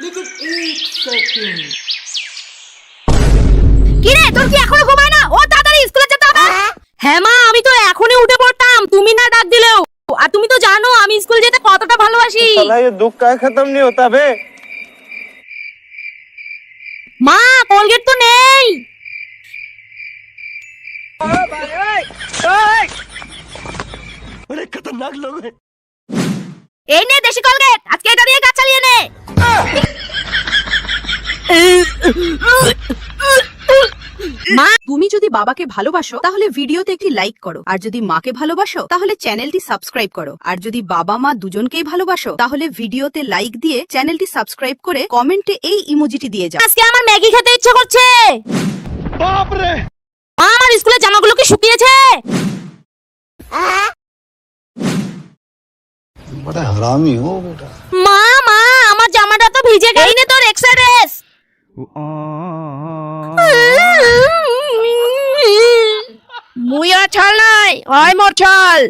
लेकिन एक सेकंड কি রে তোর কি এখনো ঘুমায় না? ও তাড়াতাড়ি স্কুলে যেতে হবে। হ্যাঁ মা, আমি তো এখনই উঠে পড়তাম, তুমি না ডাক দিলেও। আর তুমি তো জানো আমি স্কুল যেতে কতটা ভালোবাসি। साला ये दुख का खत्म नहीं होता बे। মা, কোলগেট তো নেই। बड़े खतरनाक लोग हैं। এই নে দেশি কোলগেট, আজকে এটা দিয়ে কাজ চালিয়ে নে। মা, তুমি যদি বাবাকে ভালোবাসো তাহলে ভিডিওতে একটি লাইক করো, আর যদি মাকে ভালোবাসো তাহলে চ্যানেলটি সাবস্ক্রাইব করো, আর যদি বাবা মা দুজনকেই ভালোবাসো তাহলে ভিডিওতে লাইক দিয়ে চ্যানেলটি সাবস্ক্রাইব করে কমেন্টে এই ইমোজিটি দিয়ে যাও। আজকে আমার ম্যাগি খেতে ইচ্ছে করছে। बाप रे। আমার স্কুলের জামাগুলো কি শুকিয়েছে? बड़ा हरामी हो बेटा। মা মা, আমার জামাটা তো ভিজে গেছে। এই নে তোর এক্সট্রা ড্রেস। মুই আর ছাল নাই, হয় মোর ছাল।